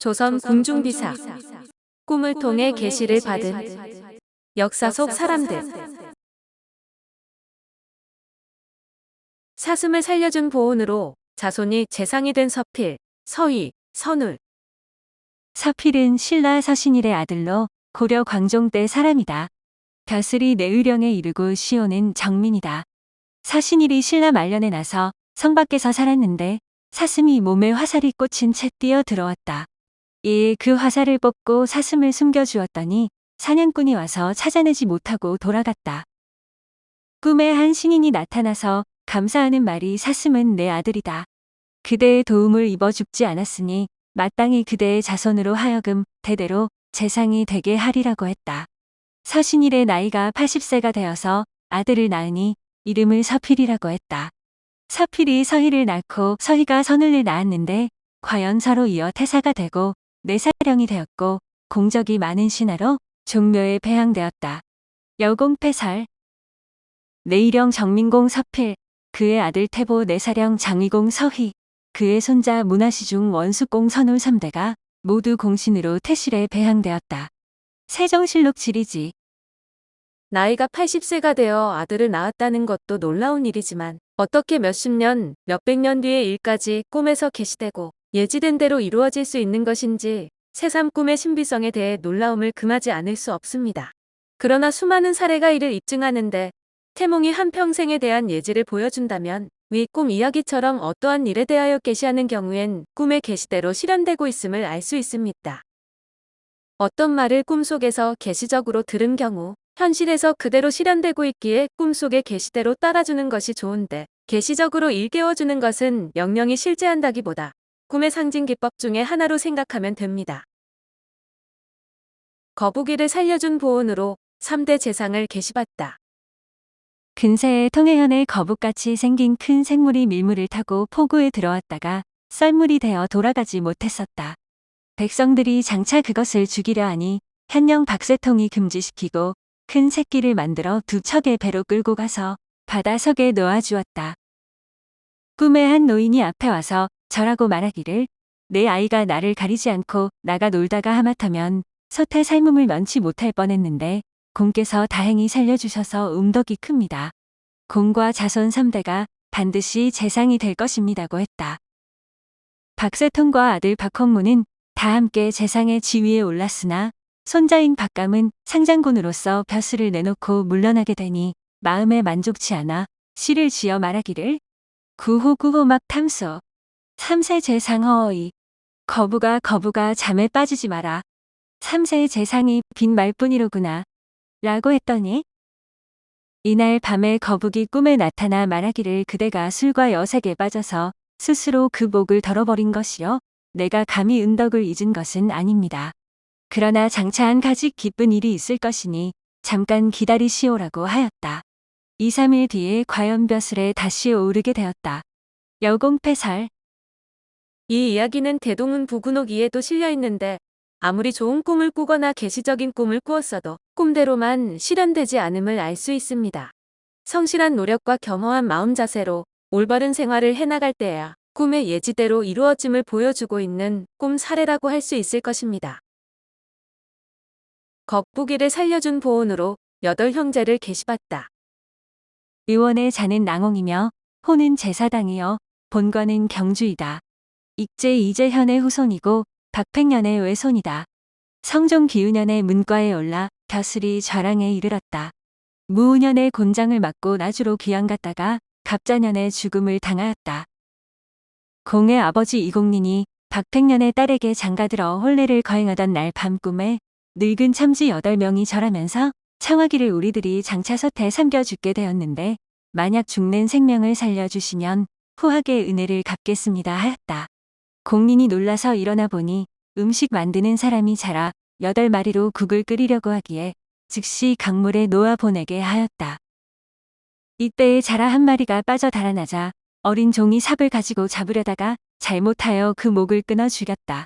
조선 궁중비사. 꿈을 통해 계시를 받은 역사 속 사람들. 사슴을 살려준 보온으로 자손이 재상이 된 서필, 서희, 선울. 서필은 신라 서신일의 아들로 고려 광종 때 사람이다. 벼슬이 내의령에 이르고 시호는 정민이다. 서신일이 신라 말년에 나서 성 밖에서 살았는데 사슴이 몸에 화살이 꽂힌 채 뛰어 들어왔다. 이에 그 화살을 뽑고 사슴을 숨겨주었더니 사냥꾼이 와서 찾아내지 못하고 돌아갔다. 꿈에 한 신인이 나타나서 감사하는 말이 사슴은 내 아들이다. 그대의 도움을 입어 죽지 않았으니 마땅히 그대의 자손으로 하여금 대대로 재상이 되게 하리라고 했다. 서신일의 나이가 80세가 되어서 아들을 낳으니 이름을 서필이라고 했다. 서필이 서희를 낳고 서희가 선울을 낳았는데 과연 서로 이어 태사가 되고 내사령이 되었고 공적이 많은 신하로 종묘에 배양되었다. 여공패설. 내의령 정민공 서필, 그의 아들 태보 내사령 장위공 서희, 그의 손자 문화시중 원숙공 선울 3대가 모두 공신으로 태실에 배양되었다. 세종실록 지리지. 나이가 80세가 되어 아들을 낳았다는 것도 놀라운 일이지만 어떻게 몇십 년, 몇백 년 뒤의 일까지 꿈에서 계시되고 예지된 대로 이루어질 수 있는 것인지 새삼 꿈의 신비성에 대해 놀라움을 금하지 않을 수 없습니다. 그러나 수많은 사례가 이를 입증하는데 태몽이 한평생에 대한 예지를 보여준다면 위 꿈 이야기처럼 어떠한 일에 대하여 계시하는 경우엔 꿈의 계시대로 실현되고 있음을 알 수 있습니다. 어떤 말을 꿈속에서 계시적으로 들은 경우 현실에서 그대로 실현되고 있기에 꿈속의 계시대로 따라주는 것이 좋은데 계시적으로 일깨워주는 것은 영영이 실제한다기보다 꿈의 상징 기법 중에 하나로 생각하면 됩니다. 거북이를 살려준 보온으로 3대 재상을 계시받다. 근세에 통해현에 거북같이 생긴 큰 생물이 밀물을 타고 포구에 들어왔다가 썰물이 되어 돌아가지 못했었다. 백성들이 장차 그것을 죽이려 하니 현령 박쇠통이 금지시키고 큰 새끼를 만들어 두 척의 배로 끌고 가서 바다석에 놓아주었다. 꿈에 한 노인이 앞에 와서 절하고 말하기를 내 아이가 나를 가리지 않고 나가 놀다가 하마터면 소태 삶음을 면치 못할 뻔했는데 공께서 다행히 살려주셔서 음덕이 큽니다. 공과 자손 3대가 반드시 재상이 될 것입니다고 했다. 박쇠통과 아들 박홍무는 다 함께 재상의 지위에 올랐으나 손자인 박감은 상장군으로서 벼슬을 내놓고 물러나게 되니 마음에 만족치 않아 시를 지어 말하기를 구호구호 막 탐소 3세 재상 허어이 거부가 잠에 빠지지 마라 3세의 재상이 빈 말뿐이로구나 라고 했더니 이날 밤에 거북이 꿈에 나타나 말하기를 그대가 술과 여색에 빠져서 스스로 그 목을 덜어버린 것이요 내가 감히 은덕을 잊은 것은 아닙니다. 그러나 장차 한 가지 기쁜 일이 있을 것이니 잠깐 기다리시오라고 하였다. 2, 3일 뒤에 과연벼슬에 다시 오르게 되었다. 여공패설. 이 이야기는 대동은 부군옥이에도 실려 있는데 아무리 좋은 꿈을 꾸거나 계시적인 꿈을 꾸었어도 꿈대로만 실현되지 않음을 알 수 있습니다. 성실한 노력과 겸허한 마음 자세로 올바른 생활을 해나갈 때야 꿈의 예지대로 이루어짐을 보여주고 있는 꿈 사례라고 할 수 있을 것입니다. 거북이를 살려준 보온으로 8형제를 계시받다. 의원의 자는 낭홍이며 호는 제사당이여 본관은 경주이다. 익제 이재현의 후손이고 박팽년의 외손이다. 성종 기우년의 문과에 올라 벼슬이 좌랑에 이르렀다. 무우년의 곤장을 맞고 나주로 귀양 갔다가 갑자년에 죽음을 당하였다. 공의 아버지 이공린이 박팽년의 딸에게 장가들어 혼례를 거행하던 날 밤 꿈에 늙은 참지 8명이 절하면서 청하기를 우리들이 장차 서태 삼겨 죽게 되었는데 만약 죽는 생명을 살려주시면 후하게 은혜를 갚겠습니다 하였다. 공린이 놀라서 일어나 보니 음식 만드는 사람이 자라 8마리로 국을 끓이려고 하기에 즉시 강물에 놓아 보내게 하였다. 이때에 자라 한 마리가 빠져 달아나자 어린 종이 삽을 가지고 잡으려다가 잘못하여 그 목을 끊어 죽였다.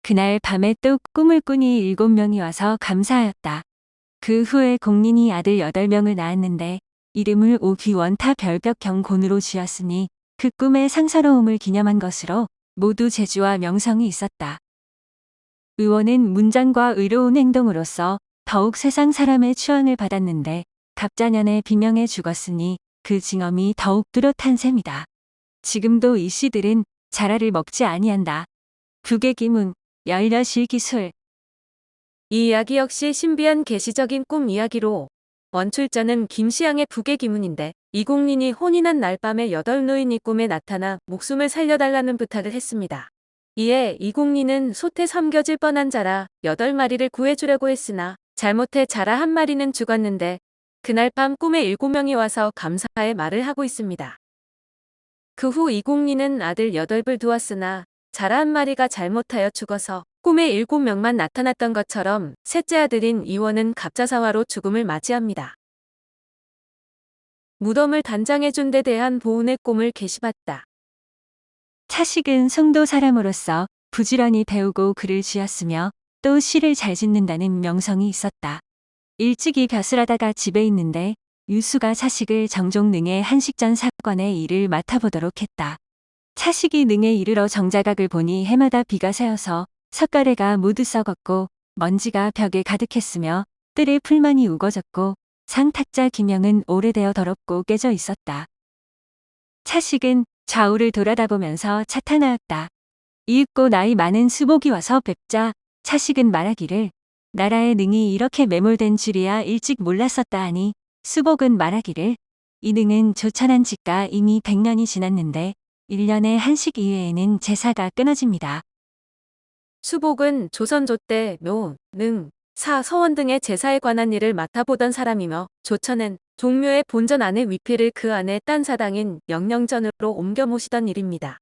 그날 밤에 또 꿈을 꾸니 7명이 와서 감사하였다. 그 후에 공린이 아들 8명을 낳았는데 이름을 오귀원타 별벽경곤으로 지었으니 그 꿈의 상서로움을 기념한 것으로 모두 재주와 명성이 있었다. 의원은 문장과 의로운 행동으로서 더욱 세상 사람의 추앙을 받았는데 갑자년에 비명에 죽었으니 그 징험이 더욱 뚜렷한 셈이다. 지금도 이 씨들은 자라를 먹지 아니한다. 부계기문, 열려실기술. 이 이야기 역시 신비한 계시적인 꿈 이야기로 원출자는 김시향의 부계기문인데 이공린이 혼인한 날 밤에 8노인이 꿈에 나타나 목숨을 살려달라는 부탁을 했습니다. 이에 이공린은 솥에 삼겨질 뻔한 자라 8마리를 구해주려고 했으나 잘못해 자라 1마리는 죽었는데 그날 밤 꿈에 7명이 와서 감사의 말을 하고 있습니다. 그 후 이공린은 아들 8을 두었으나 자라 1마리가 잘못하여 죽어서 꿈에 7명만 나타났던 것처럼 셋째 아들인 이원은 갑자사화로 죽음을 맞이합니다. 무덤을 단장해준 데 대한 보은의 꿈을 계시봤다. 차식은 송도 사람으로서 부지런히 배우고 글을 쥐었으며 또 시를 잘 짓는다는 명성이 있었다. 일찍이 벼슬하다가 집에 있는데 유수가 차식을 정종 능의 한식전 사건의 일을 맡아보도록 했다. 차식이 능에 이르러 정자각을 보니 해마다 비가 새어서 석가래가 모두 썩었고 먼지가 벽에 가득했으며 뜰에 풀만이 우거졌고 상탁자 기명은 오래되어 더럽고 깨져 있었다. 차식은 좌우를 돌아다보면서 차탄하였다. 이윽고 나이 많은 수복이 와서 뵙자 차식은 말하기를 나라의 능이 이렇게 매몰된 줄이야 일찍 몰랐었다 하니 수복은 말하기를 이 능은 조천한 지가 이미 100년이 지났는데 1년에 한식 이외에는 제사가 끊어집니다. 수복은 조선조 때 묘, 능, 사, 서원 등의 제사에 관한 일을 맡아보던 사람이며 조천은 종묘의 본전 안의 위패를 그 안에 딴 사당인 영령전으로 옮겨 모시던 일입니다.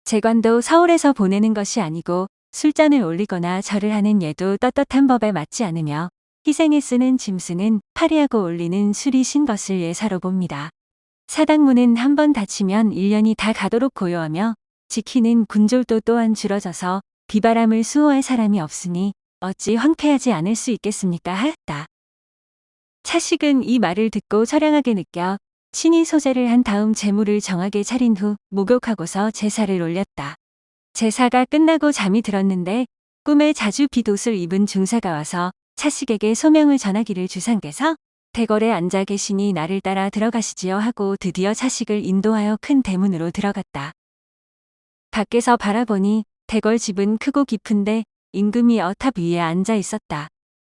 재관도 서울에서 보내는 것이 아니고 술잔을 올리거나 절을 하는 예도 떳떳한 법에 맞지 않으며 희생에 쓰는 짐승은 파리하고 올리는 술이 신 것을 예사로 봅니다. 사당문은 한번 닫히면 1년이 다 가도록 고요하며 지키는 군졸도 또한 줄어져서 비바람을 수호할 사람이 없으니 어찌 황폐하지 않을 수 있겠습니까 하였다. 차식은 이 말을 듣고 처량하게 느껴 친히 소제를 한 다음 제물을 정하게 차린 후 목욕하고서 제사를 올렸다. 제사가 끝나고 잠이 들었는데 꿈에 자주 빗 옷을 입은 중사가 와서 차식에게 소명을 전하기를 주상께서 대궐에 앉아 계시니 나를 따라 들어가시지요 하고 드디어 차식을 인도하여 큰 대문으로 들어갔다. 밖에서 바라보니 대궐 집은 크고 깊은데 임금이 어탑 위에 앉아 있었다.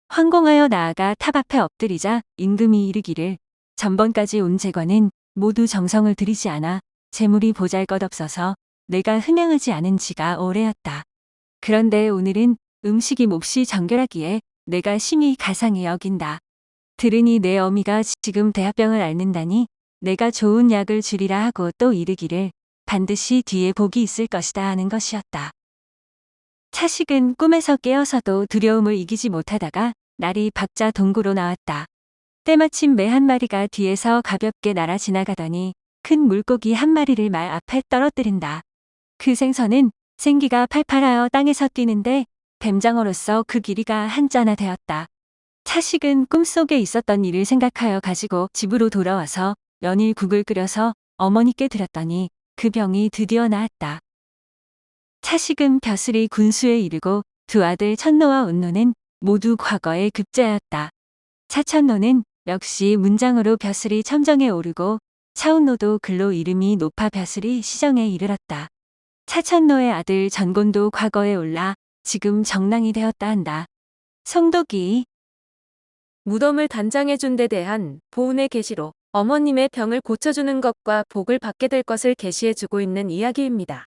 황공하여 나아가 탑 앞에 엎드리자 임금이 이르기를 전번까지 온 제관은 모두 정성을 들이지 않아 재물이 보잘것없어서 내가 흥행하지 않은 지가 오래였다. 그런데 오늘은 음식이 몹시 정결하기에 내가 심히 가상히 여긴다. 들으니 내 어미가 지금 대합병을 앓는다니 내가 좋은 약을 주리라 하고 또 이르기를 반드시 뒤에 복이 있을 것이다 하는 것이었다. 차식은 꿈에서 깨어서도 두려움을 이기지 못하다가 날이 밝자 동구로 나왔다. 때마침 매 한 마리가 뒤에서 가볍게 날아 지나가더니 큰 물고기 한 마리를 말 앞에 떨어뜨린다. 그 생선은 생기가 팔팔하여 땅에서 뛰는데 뱀장어로서 그 길이가 한자나 되었다. 차식은 꿈속에 있었던 일을 생각하여 가지고 집으로 돌아와서 연일국을 끓여서 어머니께 드렸더니 그 병이 드디어 나았다. 차식은 벼슬이 군수에 이르고 두 아들 천노와 운노는 모두 과거에 급제하였다. 차천노는 역시 문장으로 벼슬이 첨정에 오르고 차운노도 글로 이름이 높아 벼슬이 시정에 이르렀다. 차천노의 아들 전곤도 과거에 올라 지금 정랑이 되었다 한다. 송독이 무덤을 단장해준 데 대한 보은의 계시로 어머님의 병을 고쳐주는 것과 복을 받게 될 것을 계시해주고 있는 이야기입니다.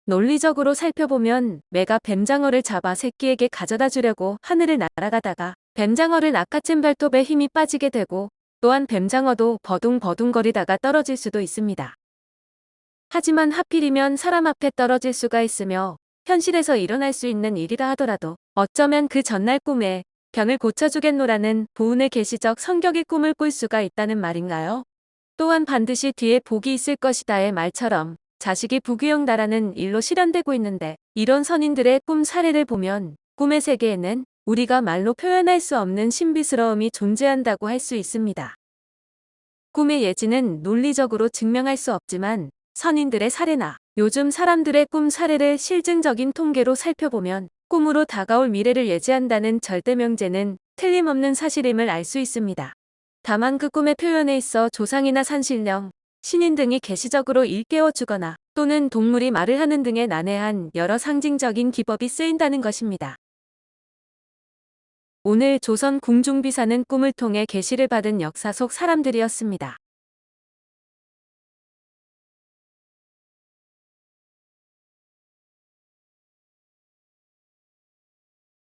논리적으로 살펴보면 매가 뱀장어를 잡아 새끼에게 가져다 주려고 하늘을 날아가다가 뱀장어를 낚아챈 발톱에 힘이 빠지게 되고 또한 뱀장어도 버둥버둥거리다가 떨어질 수도 있습니다. 하지만 하필이면 사람 앞에 떨어질 수가 있으며 현실에서 일어날 수 있는 일이라 하더라도 어쩌면 그 전날 꿈에 병을 고쳐주겠노라는 보은의 계시적 성격의 꿈을 꿀 수가 있다는 말인가요? 또한 반드시 뒤에 복이 있을 것이다의 말처럼 자식이 부귀영다라는 일로 실현되고 있는데 이런 선인들의 꿈 사례를 보면 꿈의 세계에는 우리가 말로 표현할 수 없는 신비스러움이 존재한다고 할 수 있습니다. 꿈의 예지는 논리적으로 증명할 수 없지만 선인들의 사례나 요즘 사람들의 꿈 사례를 실증적인 통계로 살펴보면 꿈으로 다가올 미래를 예지한다는 절대 명제는 틀림없는 사실임을 알 수 있습니다. 다만 그 꿈의 표현에 있어 조상이나 산신령, 신인 등이 계시적으로 일깨워주거나 또는 동물이 말을 하는 등의 난해한 여러 상징적인 기법이 쓰인다는 것입니다. 오늘 조선 궁중비사는 꿈을 통해 계시를 받은 역사 속 사람들이었습니다.